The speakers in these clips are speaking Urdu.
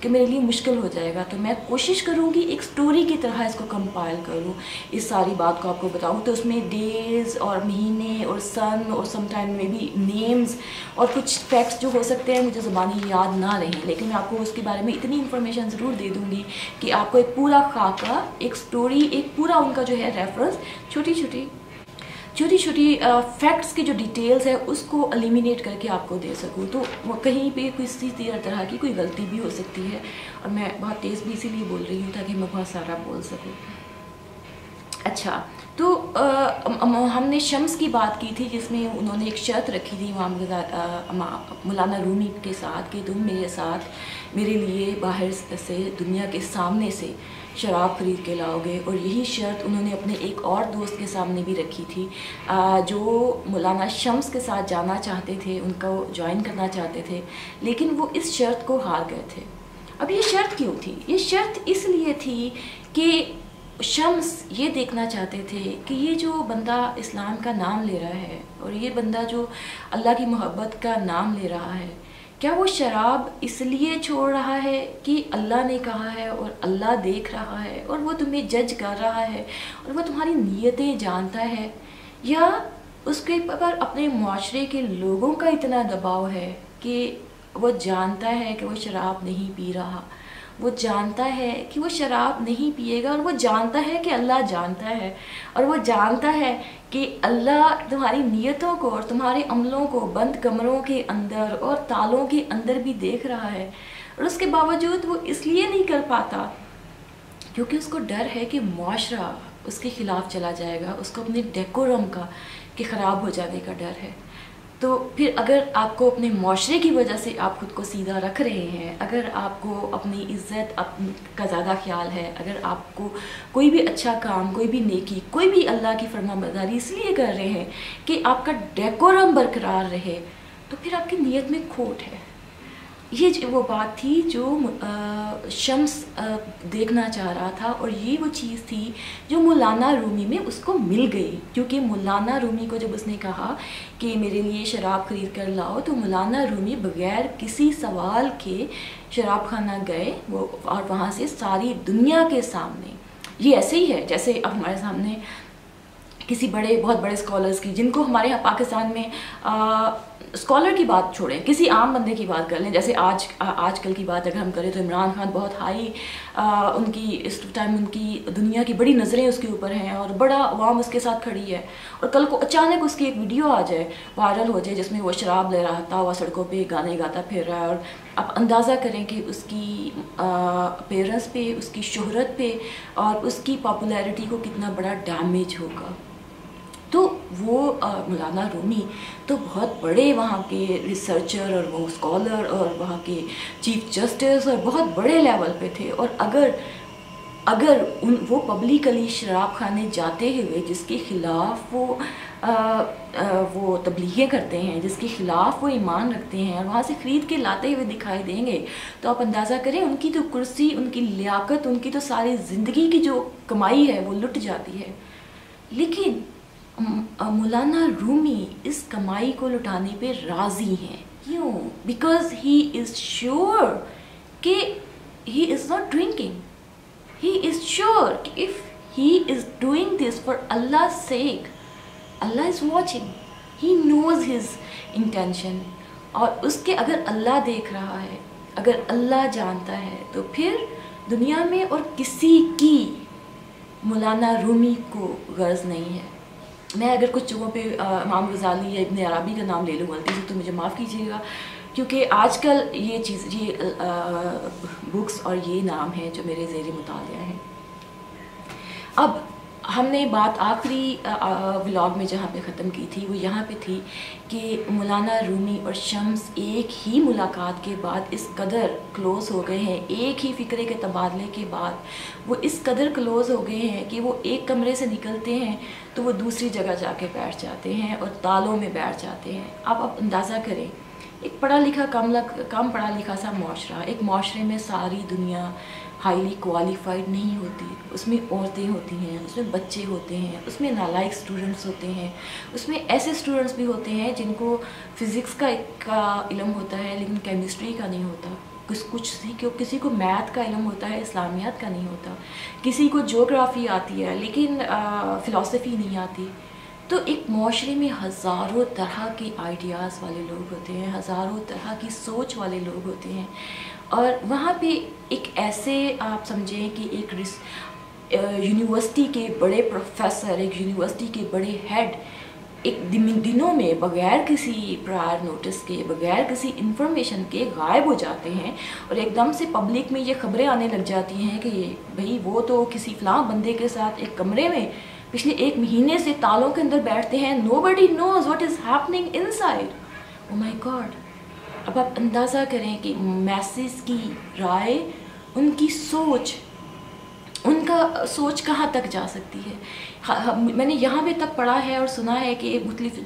کہ میرے لیے مشکل ہو جائے گا. تو میں کوشش کروں گی ایک سٹوری کی طرح اس کو کمپائل کروں, اس ساری بات کو آپ کو بتاؤں. تو اس میں ڈیز اور مہینے اور سن اور سم ٹائم میں بھی نیمز اور کچھ فیکٹس جو ہو سکتے ہیں مجھے زبانی یاد نہ رہیں, لیکن میں آپ کو اس کے بارے میں اتنی انفارمیشن ضرور دے دوں گی کہ آپ کو ایک پورا خاکہ, ایک سٹوری, ایک پورا ان کا جو ہے ریفرنس, چھوٹی چھوٹی فیکٹس کی جو ڈیٹیلز ہے اس کو ایلیمینیٹ کر کے آپ کو دے سکوں. تو کہیں پہ کسی طرح کی کوئی غلطی بھی ہو سکتی ہے, اور میں بہت تیز بھی اسی لیے بول رہی ہوں تاکہ میں بہت سارا بول سکوں. اچھا, تو ہم نے شمس کی بات کی تھی جس میں انہوں نے ایک شرط رکھی تھی مولانا رومی کے ساتھ کہ تم میرے ساتھ میرے لیے باہر سے دنیا کے سامنے سے شراب خرید کے لاؤ گے. اور یہی شرط انہوں نے اپنے ایک اور دوست کے سامنے بھی رکھی تھی جو مولانا شمس کے ساتھ جانا چاہتے تھے, ان کو جوائن کرنا چاہتے تھے, لیکن وہ اس شرط کو ہار گئے تھے. اب یہ شرط کیوں تھی؟ یہ شرط اس لیے تھی کہ شمس یہ دیکھنا چاہتے تھے کہ یہ جو بندہ اسلام کا نام لے رہا ہے اور یہ بندہ جو اللہ کی محبت کا نام لے رہا ہے, کیا وہ شراب اس لیے چھوڑ رہا ہے کہ اللہ نے کہا ہے اور اللہ دیکھ رہا ہے اور وہ تمہیں جج کر رہا ہے اور وہ تمہاری نیتیں جانتا ہے, یا اس کے پر اپنے معاشرے کے لوگوں کا اتنا دباؤ ہے کہ وہ جانتا ہے کہ وہ شراب نہیں پی رہا, وہ جانتا ہے کہ وہ شراب نہیں پیے گا, اور وہ جانتا ہے کہ اللہ جانتا ہے, اور وہ جانتا ہے کہ اللہ تمہاری نیتوں کو اور تمہارے عملوں کو بند کمروں کے اندر اور تالوں کے اندر بھی دیکھ رہا ہے, اور اس کے باوجود وہ اس لیے نہیں کر پاتا کیونکہ اس کو ڈر ہے کہ معاشرہ اس کے خلاف چلا جائے گا, اس کو اپنے ڈیکورم کا کہ خراب ہو جانے کا ڈر ہے. تو پھر اگر آپ کو اپنے معاشرے کی وجہ سے آپ خود کو سیدھا رکھ رہے ہیں, اگر آپ کو اپنی عزت کا زیادہ خیال ہے, اگر آپ کو کوئی بھی اچھا کام, کوئی بھی نیکی, کوئی بھی اللہ کی فرما برداری اس لیے کر رہے ہیں کہ آپ کا ڈیکورم برقرار رہے, تو پھر آپ کی نیت میں کھوٹ ہے. یہ وہ بات تھی جو شمس دیکھنا چاہ رہا تھا, اور یہ وہ چیز تھی جو مولانا رومی میں اس کو مل گئی. کیونکہ مولانا رومی کو جب اس نے کہا کہ میرے لیے شراب خرید کر لاؤ, تو مولانا رومی بغیر کسی سوال کے شراب خانہ گئے وہ, اور وہاں سے ساری دنیا کے سامنے, یہ ایسے ہی ہے جیسے اب ہمارے سامنے کسی بہت بڑے اسکالرس کی, جن کو ہمارے یہاں پاکستان میں اسکالر کی بات چھوڑیں, کسی عام بندے کی بات کر لیں. جیسے آج کل کی بات اگر ہم کریں تو عمران خان بہت ہائی, ان کی اس ٹائم ان کی دنیا کی بڑی نظریں اس کے اوپر ہیں اور بڑا عوام اس کے ساتھ کھڑی ہے, اور کل کو اچانک اس کی ایک ویڈیو آ جائے, وائرل ہو جائے, جس میں وہ شراب لے رہا تھا, وہ سڑکوں پہ گانے گاتا پھر رہا ہے, اور آپ اندازہ کریں کہ اس کی اپیرنس پہ, اس کی شہرت پہ اور اس کی پاپولیرٹی کو کتنا بڑا ڈیمیج ہوگا. تو وہ مولانا رومی تو بہت بڑے وہاں کے ریسرچر اور وہ اسکالر اور وہاں کے چیف جسٹس اور بہت بڑے لیول پہ تھے, اور اگر وہ پبلکلی شراب خانے جاتے ہوئے جس کے خلاف وہ تبلیغیں کرتے ہیں, جس کے خلاف وہ ایمان رکھتے ہیں, اور وہاں سے خرید کے لاتے ہوئے دکھائی دیں گے, تو آپ اندازہ کریں ان کی تو کرسی, ان کی لیاقت, ان کی تو ساری زندگی کی جو کمائی ہے وہ لٹ جاتی ہے. لیکن مولانا رومی اس کمائی کو لٹانے پہ راضی ہیں. کیوں؟ بیکاز ہی از شیور کہ he is not drinking. He is sure کہ if he is doing this for Allah sake, Allah is watching, he knows his intention, اور اس کے اگر اللہ دیکھ رہا ہے, اگر اللہ جانتا ہے, تو پھر دنیا میں اور کسی کی مولانا رومی کو غرض نہیں ہے. میں اگر کچھ جگہوں پہ امام غزالی یا ابن عربی کا نام لے لوں غلطی سے تو مجھے معاف کیجیے گا, کیونکہ آج کل یہ بکس اور یہ نام ہے جو میرے زیر مطالعہ ہیں. اب ہم نے بات آخری ولاگ میں جہاں پہ ختم کی تھی وہ یہاں پہ تھی کہ مولانا رومی اور شمس ایک ہی ملاقات کے بعد اس قدر کلوز ہو گئے ہیں, ایک ہی فکرے کے تبادلے کے بعد وہ اس قدر کلوز ہو گئے ہیں کہ وہ ایک کمرے سے نکلتے ہیں تو وہ دوسری جگہ جا کے بیٹھ جاتے ہیں اور تالوں میں بیٹھ جاتے ہیں. آپ اندازہ کریں, ایک پڑھا لکھا کم پڑھا لکھا سا معاشرہ, ایک معاشرے میں ساری دنیا ہائیلی کوالیفائڈ نہیں ہوتی, اس میں عورتیں ہوتی ہیں, اس میں بچے ہوتے ہیں, اس میں نالائق اسٹوڈنٹس ہوتے ہیں, اس میں ایسے اسٹوڈنٹس بھی ہوتے ہیں جن کو فزکس کا علم ہوتا ہے لیکن کیمسٹری کا نہیں ہوتا. کسی کو میتھ کا علم ہوتا ہے، اسلامیات کا نہیں ہوتا، کسی کو جغرافی آتی ہے لیکن فلسفی نہیں آتی. تو ایک معاشرے میں ہزاروں طرح کے آئیڈیاز والے لوگ ہوتے ہیں، ہزاروں طرح کی سوچ والے لوگ ہوتے ہیں، اور وہاں پہ ایک ایسے آپ سمجھیں کہ ایک یونیورسٹی کے بڑے پروفیسر، ایک یونیورسٹی کے بڑے ہیڈ ایک دنوں میں بغیر کسی پرائر نوٹس کے، بغیر کسی انفارمیشن کے غائب ہو جاتے ہیں، اور ایک دم سے پبلک میں یہ خبریں آنے لگ جاتی ہیں کہ بھئی وہ تو کسی فلاں بندے کے ساتھ ایک کمرے میں پچھلے 1 مہینے سے تالوں کے اندر بیٹھتے ہیں. nobody knows what is happening inside. oh my god. اب آپ اندازہ کریں کہ میسز کی رائے، ان کی سوچ، ان کا سوچ کہاں تک جا سکتی ہے. میں نے یہاں پہ تک پڑھا ہے اور سنا ہے کہ مختلف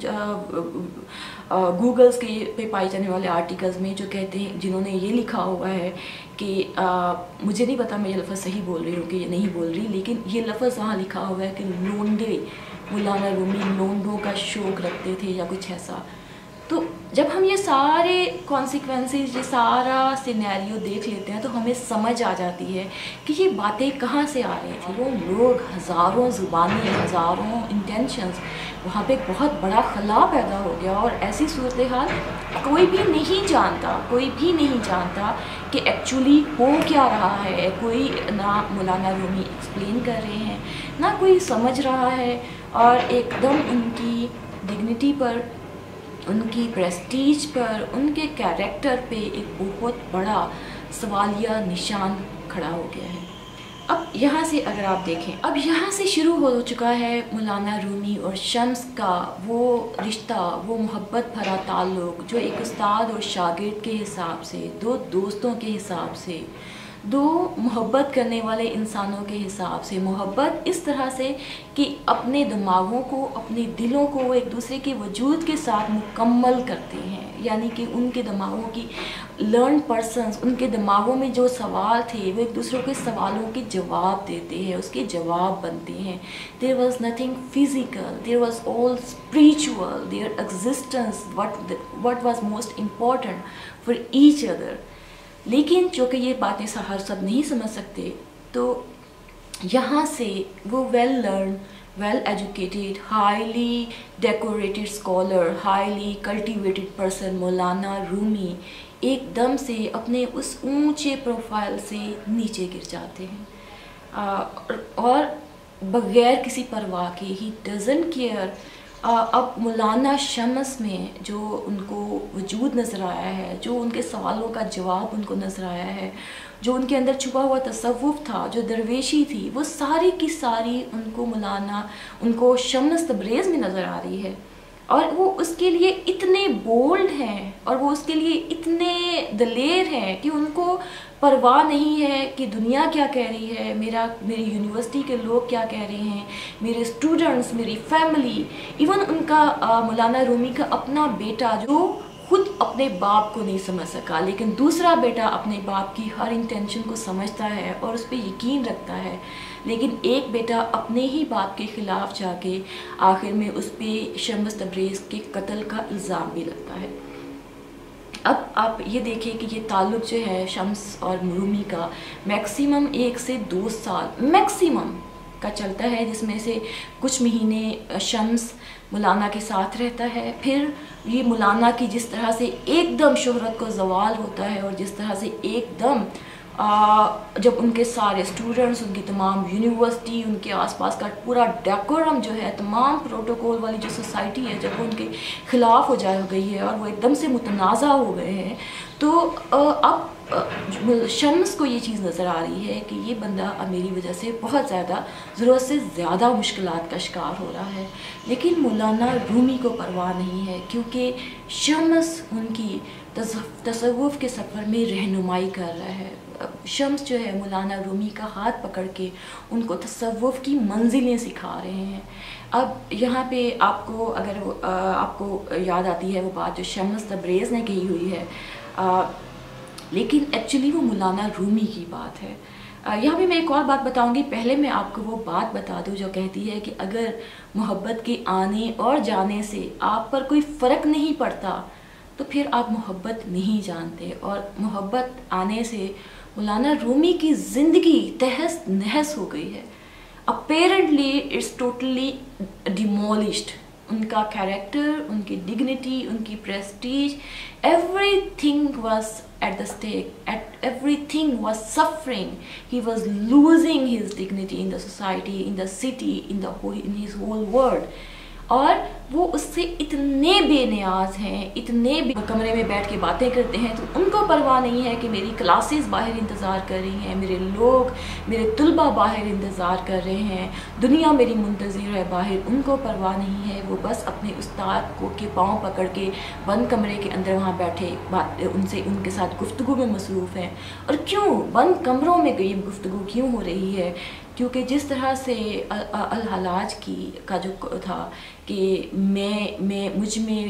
گوگلز کے پہ پائے جانے والے آرٹیکلز میں جو کہتے ہیں، جنہوں نے یہ لکھا ہوا ہے کہ مجھے نہیں پتا میں یہ لفظ صحیح بول رہی ہوں کہ یہ نہیں بول رہی، لیکن یہ لفظ وہاں لکھا ہوا ہے کہ لونڈے، مولانا رومی لونڈوں کا شوق رکھتے تھے یا کچھ ایسا. تو جب ہم یہ سارے کانسیکوینسز، یہ سارا سینیریو دیکھ لیتے ہیں تو ہمیں سمجھ آ جاتی ہے کہ یہ باتیں کہاں سے آ رہی تھیں. وہ لوگ ہزاروں زبانیں، ہزاروں انٹینشنز، وہاں پہ ایک بہت بڑا خلا پیدا ہو گیا، اور ایسی صورتحال کوئی بھی نہیں جانتا کہ ایکچولی ہو کیا رہا ہے. کوئی نہ مولانا رومی ایکسپلین کر رہے ہیں، نہ کوئی سمجھ رہا ہے، اور ایک دم ان کی ڈگنیٹی پر، ان کی پریسٹیج پر، ان کے کیریکٹر پہ ایک بہت بڑا سوالیہ نشان کھڑا ہو گیا ہے. اب یہاں سے اگر آپ دیکھیں، اب یہاں سے شروع ہو چکا ہے مولانا رومی اور شمس کا وہ رشتہ، وہ محبت بھرا تعلق جو ایک استاد اور شاگرد کے حساب سے، 2 دوستوں کے حساب سے، 2 محبت کرنے والے انسانوں کے حساب سے، محبت اس طرح سے کہ اپنے دماغوں کو، اپنے دلوں کو ایک دوسرے کے وجود کے ساتھ مکمل کرتے ہیں. یعنی کہ ان کے دماغوں کی لرن پرسنز، ان کے دماغوں میں جو سوال تھے وہ ایک دوسرے کے سوالوں کے جواب دیتے ہیں، اس کے جواب بنتے ہیں. there was nothing physical, there was all spiritual, their existence, what was most important for each other. لیکن چونکہ یہ باتیں سب نہیں سمجھ سکتے، تو یہاں سے وہ well learn, well educated, highly decorated scholar, highly cultivated person Maulana Rumi ایک دم سے اپنے اس اونچے پروفائل سے نیچے گر جاتے ہیں، اور بغیر کسی پرواہ کے، ہی ڈزنٹ کیئر. اب مولانا شمس میں جو ان کو وجود نظر آیا ہے، جو ان کے سوالوں کا جواب ان کو نظر آیا ہے، جو ان کے اندر چھپا ہوا تصوف تھا، جو درویشی تھی، وہ ساری کی ساری ان کو شمس تبریز میں نظر آ رہی ہے. اور وہ اس کے لیے اتنے بولڈ ہیں، اور وہ اس کے لیے اتنے دلیر ہیں کہ ان کو پرواہ نہیں ہے کہ دنیا کیا کہہ رہی ہے، میری یونیورسٹی کے لوگ کیا کہہ رہے ہیں، میرے اسٹوڈنٹس، میری فیملی، ایون ان کا مولانا رومی کا اپنا بیٹا جو خود اپنے باپ کو نہیں سمجھ سکا، لیکن دوسرا بیٹا اپنے باپ کی ہر انٹینشن کو سمجھتا ہے اور اس پہ یقین رکھتا ہے، لیکن ایک بیٹا اپنے ہی باپ کے خلاف جا کے آخر میں اس پہ شمس تبریز کے قتل کا الزام بھی لگتا ہے. اب آپ یہ دیکھیں کہ یہ تعلق جو ہے شمس اور رومی کا میکسیمم 1 سے 2 سال میکسیمم کا چلتا ہے، جس میں سے کچھ مہینے شمس مولانا کے ساتھ رہتا ہے. پھر یہ مولانا کی جس طرح سے ایک دم شہرت کو زوال ہوتا ہے، اور جس طرح سے ایک دم جب ان کے سارے اسٹوڈنٹس، ان کی تمام یونیورسٹی، ان کے آس پاس کا پورا ڈیکورم جو ہے، تمام پروٹوکول والی جو سوسائٹی ہے، جب وہ ان کے خلاف ہو گئی ہے اور وہ ایک دم سے متنازع ہو گئے ہیں، تو اب شمس کو یہ چیز نظر آ رہی ہے کہ یہ بندہ اب میری وجہ سے بہت زیادہ، ضرورت سے زیادہ مشکلات کا شکار ہو رہا ہے. لیکن مولانا رومی کو پرواہ نہیں ہے، کیونکہ شمس ان کی تصوف کے سفر میں رہنمائی کر رہا ہے. شمس جو ہے مولانا رومی کا ہاتھ پکڑ کے ان کو تصوف کی منزلیں سکھا رہے ہیں. اب یہاں پہ آپ کو یاد آتی ہے وہ بات جو شمس تبریز نے کہی ہوئی ہے، لیکن ایکچولی وہ مولانا رومی کی بات ہے. یہاں پہ میں ایک اور بات بتاؤں گی، پہلے میں آپ کو وہ بات بتا دوں جو کہتی ہے کہ اگر محبت کے آنے اور جانے سے آپ پر کوئی فرق نہیں پڑتا تو پھر آپ محبت نہیں جانتے. اور محبت آنے سے مولانا رومی کی زندگی تہس نہس ہو گئی ہے. Apparently it's totally demolished. ان کا کیریکٹر, ان کی ڈگنیٹی, ان کی prestige, everything was at the stake, everything was suffering. He was losing his dignity in the society, in the city, in his whole world. اور وہ اس سے اتنے بے نیاز ہیں, اتنے کمرے میں بیٹھ کے باتیں کرتے ہیں تو ان کو پرواہ نہیں ہے کہ میری کلاسز باہر انتظار کر رہی ہیں, میرے لوگ, میرے طلباء باہر انتظار کر رہے ہیں, دنیا میری منتظر ہے باہر. ان کو پرواہ نہیں ہے, وہ بس اپنے استاد کو کے پاؤں پکڑ کے بند کمرے کے اندر وہاں بیٹھے ان کے ساتھ گفتگو میں مصروف ہیں. اور کیوں بند کمروں میں یہ گفتگو کیوں ہو رہی ہے؟ کیونکہ جس طرح سے الحلاج کا جو تھا کہ مجھ میں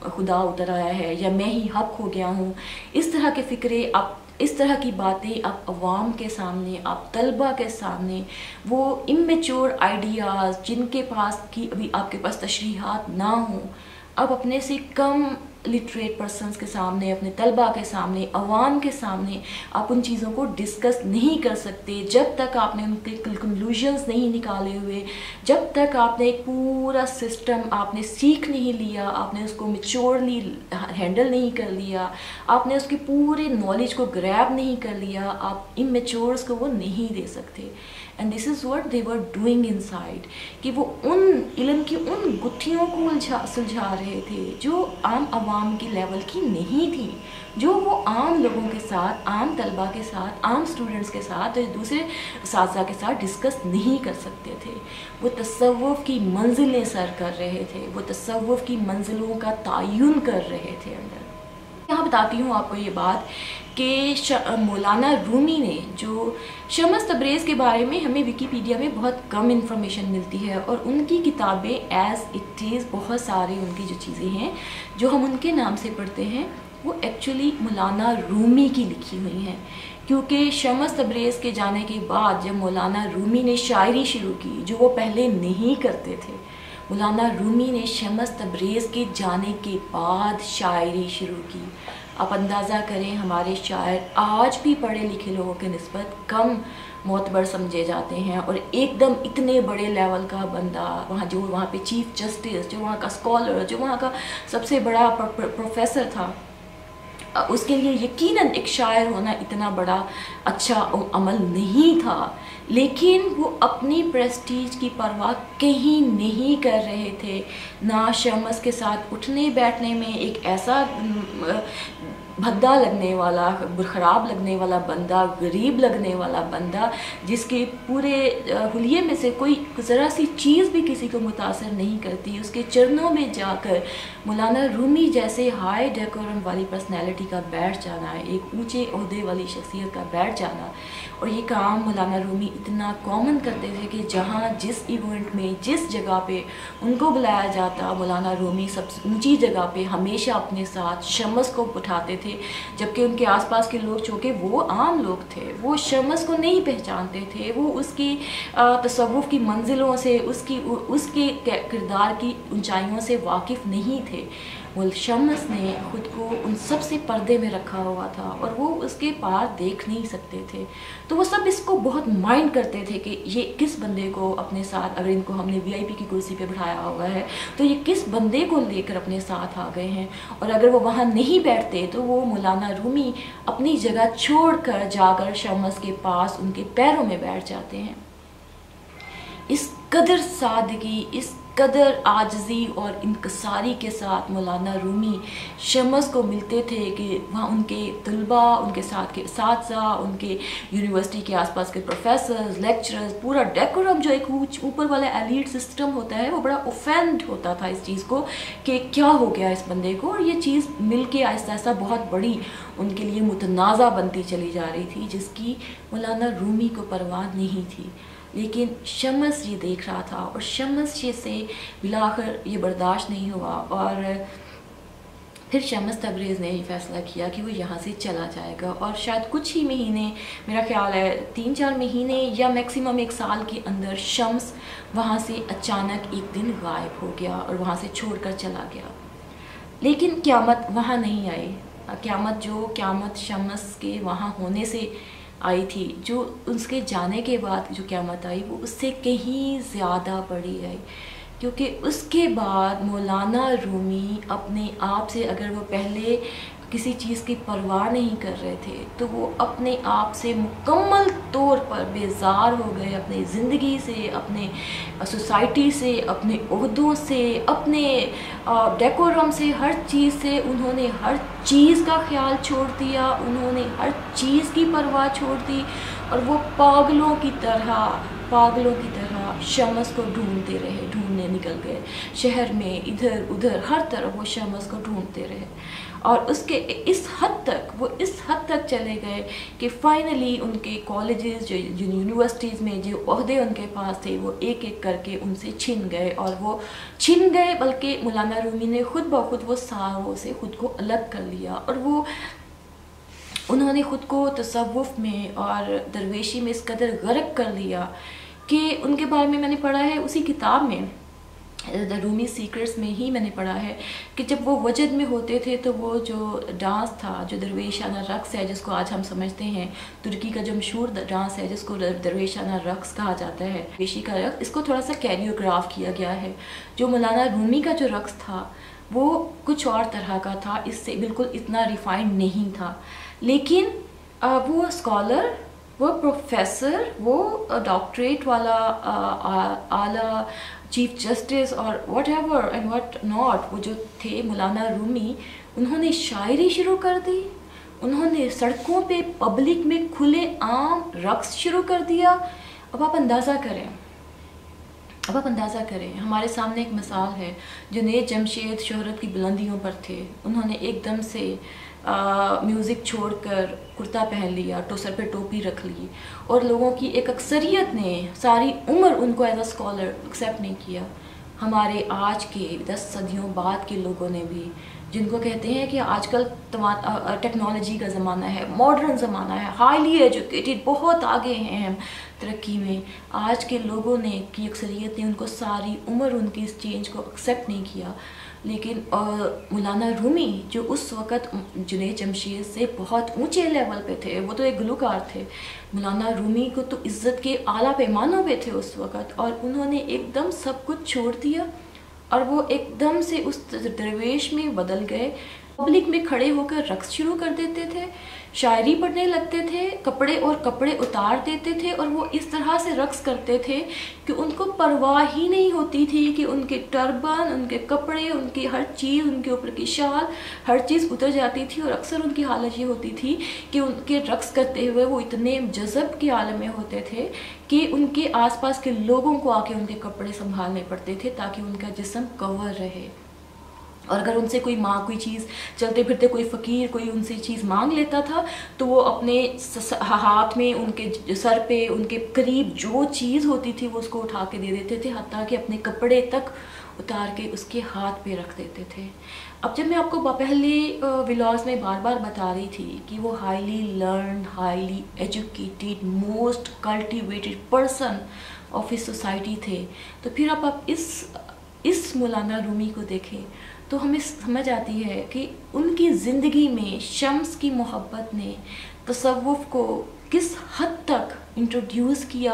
خدا اتر آیا ہے یا میں ہی حق ہو گیا ہوں, اس طرح کے فکرے, اس طرح کی باتیں آپ عوام کے سامنے, آپ طلبہ کے سامنے, وہ امیچور آئیڈیاز جن کے پاس کی ابھی آپ کے پاس تشریحات نہ ہوں, اب اپنے سے کم لٹریٹ پرسنس کے سامنے, اپنے طلباء کے سامنے, عوام کے سامنے آپ ان چیزوں کو ڈسکس نہیں کر سکتے جب تک آپ نے ان کے کنکلوژنس نہیں نکالے ہوئے, جب تک آپ نے ایک پورا سسٹم آپ نے سیکھ نہیں لیا, آپ نے اس کو میچورلی ہینڈل نہیں کر لیا, آپ نے اس کے پورے نالج کو گریب نہیں کر لیا, آپ امیچورس کو وہ نہیں دے سکتے. And this is what they were doing in side, کہ وہ ان علم کی ان گتھیوں کو سلجھا رہے تھے جو عام عوام کی لیول کی نہیں تھی, جو وہ عام لوگوں کے ساتھ, عام طلباء کے ساتھ, عام اسٹوڈنٹس کے ساتھ, دوسرے اساتذہ کے ساتھ ڈسکس نہیں کر سکتے تھے. وہ تصوف کی منزلیں سر کر رہے تھے, وہ تصوف کی منزلوں کا تعین کر رہے تھے اندر. یہاں بتاتی ہوں آپ کو یہ بات کہ مولانا رومی نے جو شمس تبریز کے بارے میں ہمیں ویکیپیڈیا میں بہت کم انفارمیشن ملتی ہے, اور ان کی کتابیں ایز اٹ از بہت ساری ان کی جو چیزیں ہیں جو ہم ان کے نام سے پڑھتے ہیں وہ ایکچولی مولانا رومی کی لکھی ہوئی ہیں. کیونکہ شمس تبریز کے جانے کے بعد جب مولانا رومی نے شاعری شروع کی جو وہ پہلے نہیں کرتے تھے, مولانا رومی نے شمس تبریز کے جانے کے بعد شاعری شروع کی. آپ اندازہ کریں ہمارے شاعر آج بھی پڑھے لکھے لوگوں کے نسبت کم معتبر سمجھے جاتے ہیں, اور ایک دم اتنے بڑے لیول کا بندہ وہاں پہ چیف جسٹس, جو وہاں کا اسکالر, جو وہاں کا سب سے بڑا پروفیسر تھا, اس کے لیے یقیناً ایک شاعر ہونا اتنا بڑا اچھا عمل نہیں تھا. لیکن وہ اپنی پریسٹیج کی پرواہ کہیں نہیں کر رہے تھے. نہ شمس کے ساتھ اٹھنے بیٹھنے میں ایک ایسا بھدا لگنے والا, خراب لگنے والا بندہ, غریب لگنے والا بندہ جس کے پورے حلیے میں سے کوئی ذرا سی چیز بھی کسی کو متاثر نہیں کرتی, اس کے چرنوں میں جا کر مولانا رومی جیسے ہائی ڈیکورم والی پرسنالٹی کا بیٹھ جانا, ایک اونچے عہدے والی شخصیت کا بیٹھ جانا. اور یہ کام مولانا رومی اتنا کامن کرتے تھے کہ جہاں جس ایونٹ میں جس جگہ پہ ان کو بلایا جاتا, مولانا رومی سب سے اونچی جگہ پہ ہمیشہ اپنے ساتھ شمس کو اٹھاتے تھے, جبکہ ان کے آس پاس کے لوگ چونکہ وہ عام لوگ تھے, وہ شمس کو نہیں پہچانتے تھے, وہ اس کی تصوف کی منزلوں سے, اس کے کردار کی اونچائیوں سے واقف نہیں تھے. وہ شمس نے خود کو ان سب سے پردے میں رکھا ہوا تھا اور وہ اس کے پار دیکھ نہیں سکتے تھے. تو وہ سب اس کو بہت مائنڈ کرتے تھے کہ یہ کس بندے کو اپنے ساتھ, اگر ان کو ہم نے وی آئی پی کی کرسی پہ بٹھایا ہوا ہے تو یہ کس بندے کو لے کر اپنے ساتھ آ گئے ہیں. اور اگر وہ وہاں نہیں بیٹھتے تو وہ مولانا رومی اپنی جگہ چھوڑ کر جا کر شمس کے پاس ان کے پیروں میں بیٹھ جاتے ہیں. اس قدر سادگی, اس قدر عاجزی اور انکساری کے ساتھ مولانا رومی شمس کو ملتے تھے کہ وہاں ان کے طلباء, ان کے ساتھ کے اساتذہ, ان کے یونیورسٹی کے آس پاس کے پروفیسرز, لیکچررز, پورا ڈیکورم جو ایک اوپر والا ایلیٹ سسٹم ہوتا ہے وہ بڑا اوفینڈ ہوتا تھا اس چیز کو کہ کیا ہو گیا اس بندے کو. اور یہ چیز مل کے آہستہ آہستہ بہت بڑی ان کے لیے متنازع بنتی چلی جا رہی تھی جس کی مولانا رومی کو پرواہ نہیں تھی. لیکن شمس یہ دیکھ رہا تھا اور شمس سے بالآخر یہ برداشت نہیں ہوا, اور پھر شمس تبریز نے یہ فیصلہ کیا کہ وہ یہاں سے چلا جائے گا. اور شاید کچھ ہی مہینے, میرا خیال ہے 3-4 مہینے یا میکسیمم 1 سال کے اندر شمس وہاں سے اچانک ایک دن غائب ہو گیا اور وہاں سے چھوڑ کر چلا گیا. لیکن قیامت وہاں نہیں آئی. قیامت قیامت شمس کے وہاں ہونے سے آئی تھی، جو اس کے جانے کے بعد جو قیامت آئی وہ اس سے کہیں زیادہ بڑی آئی. کیونکہ اس کے بعد مولانا رومی اپنے آپ سے، اگر وہ پہلے کسی چیز کی پرواہ نہیں کر رہے تھے تو وہ اپنے آپ سے مکمل طور پر بیزار ہو گئے، اپنی زندگی سے، اپنے سوسائٹی سے، اپنے عہدوں سے، اپنے ڈیکورم سے، ہر چیز سے. انہوں نے ہر چیز کا خیال چھوڑ دیا، انہوں نے ہر چیز کی پرواہ چھوڑ دی، اور وہ پاگلوں کی طرح شمس کو ڈھونڈنے نکل گئے شہر میں، ادھر ادھر ہر طرف وہ شمس کو ڈھونڈتے رہے. اور اس حد تک چلے گئے کہ فائنلی ان کے کالجز، جو یونیورسٹیز میں جو عہدے ان کے پاس تھے، وہ ایک ایک کر کے ان سے چھن گئے. اور وہ چھن گئے، بلکہ مولانا رومی نے خود بخود وہ ساروں سے خود کو الگ کر لیا، اور انہوں نے خود کو تصوف میں اور درویشی میں اس قدر غرق کر لیا کہ ان کے بارے میں نے پڑھا ہے اسی کتاب میں، دا رومی سیکرٹس میں ہی میں نے پڑھا ہے کہ جب وہ وجد میں ہوتے تھے تو وہ جو ڈانس تھا، جو درویشانہ رقص ہے جس کو آج ہم سمجھتے ہیں، ترکی کا جو مشہور ڈانس ہے جس کو درویشانہ رقص کہا جاتا ہے، درویشی کا رقص، اس کو تھوڑا سا کیریوگراف کیا گیا ہے. جو مولانا رومی کا جو رقص تھا وہ کچھ اور طرح کا تھا، اس سے بالکل اتنا ریفائنڈ نہیں تھا. لیکن وہ اسکالر، وہ پروفیسر، وہ ڈاکٹریٹ والا اعلیٰ چیف جسٹس اور what ever and what not, وہ جو تھے مولانا رومی، انہوں نے شاعری شروع کر دی، انہوں نے سڑکوں پہ پبلک میں کھلے عام رقص شروع کر دیا. اب آپ اندازہ کریں، ہمارے سامنے ایک مثال ہے. جنید جمشید شہرت کی بلندیوں پر تھے، انہوں نے ایک دم سے میوزک چھوڑ کر کرتا پہن لیا، سر پہ ٹوپی رکھ لی، اور لوگوں کی ایک اکثریت نے ساری عمر ان کو ایز اے اسکالر ایکسیپٹ نہیں کیا. ہمارے آج کے 10 صدیوں بعد کے لوگوں نے بھی، جن کو کہتے ہیں کہ آج کل ٹیکنالوجی کا زمانہ ہے، ماڈرن زمانہ ہے، ہائیلی ایجوکیٹڈ، بہت آگے ہیں ہم ترقی میں، آج کے لوگوں نے کی اکثریت نے ان کو ساری عمر ان کی اس چینج کو ایکسیپٹ نہیں کیا. لیکن مولانا رومی جو اس وقت جنید جمشید سے بہت اونچے لیول پہ تھے، وہ تو ایک گلوکار تھے، مولانا رومی کو تو عزت کے اعلیٰ پیمانوں پہ تھے اس وقت، اور انہوں نے ایک دم سب کچھ چھوڑ دیا اور وہ ایک دم سے اس درویش میں بدل گئے. پبلک میں کھڑے ہو کر رقص شروع کر دیتے تھے، شاعری پڑھنے لگتے تھے، کپڑے اتار دیتے تھے، اور وہ اس طرح سے رقص کرتے تھے کہ ان کو پرواہ ہی نہیں ہوتی تھی کہ ان کے ٹربن، ان کے کپڑے، ان کی ہر چیز، ان کے اوپر کی شال، ہر چیز اتر جاتی تھی. اور اکثر ان کی حالت یہ ہوتی تھی کہ ان کے رقص کرتے ہوئے وہ اتنے جذب کے عالم میں ہوتے تھے کہ ان کے آس پاس کے لوگوں کو آ کے ان کے کپڑے سنبھالنے پڑتے تھے تاکہ ان کا جسم کور رہے. اور اگر ان سے کوئی چیز چلتے پھرتے کوئی فقیر کوئی ان سے چیز مانگ لیتا تھا تو وہ اپنے ہاتھ میں، ان کے سر پہ، ان کے قریب جو چیز ہوتی تھی وہ اس کو اٹھا کے دے دیتے تھے، حتیٰ کہ اپنے کپڑے تک اتار کے اس کے ہاتھ پہ رکھ دیتے تھے. اب جب میں آپ کو پہلے ولاگز میں بار بار بتا رہی تھی کہ وہ highly learned, highly educated, most cultivated person of اس سوسائٹی تھے، تو پھر آپ اس مولانا رومی کو دیکھیں تو ہمیں سمجھ آتی ہے کہ ان کی زندگی میں شمس کی محبت نے تصوف کو کس حد تک انٹروڈیوس کیا،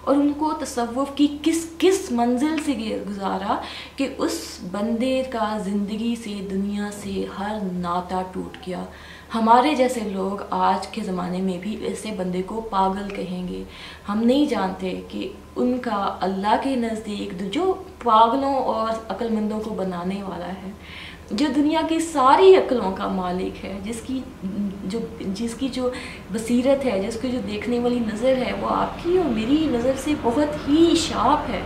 اور ان کو تصوف کی کس منزل سے گزارا کہ اس بندے کا زندگی سے، دنیا سے ہر ناطہ ٹوٹ گیا. ہمارے جیسے لوگ آج کے زمانے میں بھی ایسے بندے کو پاگل کہیں گے. ہم نہیں جانتے کہ ان کا اللہ کے نزدیک جو پاگلوں اور عقل مندوں کو بنانے والا ہے، جو دنیا کی ساری عقلوں کا مالک ہے، جس کی جو بصیرت ہے، جس کی جو دیکھنے والی نظر ہے، وہ آپ کی اور میری نظر سے بہت ہی شارپ ہے.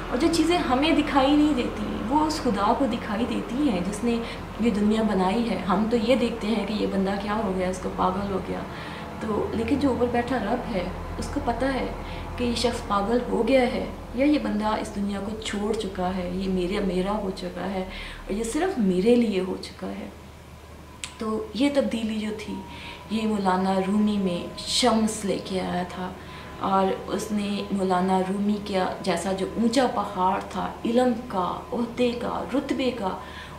اور جو چیزیں ہمیں دکھائی نہیں دیتی وہ اس خدا کو دکھائی دیتی ہیں جس نے یہ دنیا بنائی ہے. ہم تو یہ دیکھتے ہیں کہ یہ بندہ کیا ہو گیا، اس کو پاگل ہو گیا، لیکن جو اوپر بیٹھا رب ہے اس کو پتہ ہے کہ یہ شخص پاگل ہو گیا ہے یا یہ بندہ اس دنیا کو چھوڑ چکا ہے، یہ میرا ہو چکا ہے اور یہ صرف میرے لیے ہو چکا ہے. تو یہ تبدیلی جو تھی یہ مولانا رومی میں شمس لے کے آیا تھا، اور اس نے مولانا رومی کا جیسا جو اونچا پہاڑ تھا علم کا، عہدے کا، رتبے کا،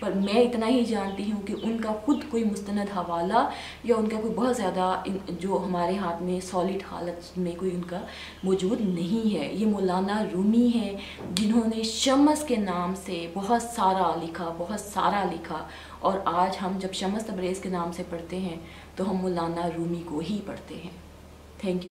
پر میں اتنا ہی جانتی ہوں کہ ان کا خود کوئی مستند حوالہ یا ان کا کوئی بہت زیادہ جو ہمارے ہاتھ میں سالڈ حالت میں کوئی ان کا موجود نہیں ہے۔ یہ مولانا رومی ہیں جنہوں نے شمس کے نام سے بہت سارا لکھا، اور آج ہم جب شمس تبریز کے نام سے پڑھتے ہیں تو ہم مولانا رومی کو ہی پڑھتے ہیں۔ Thank you.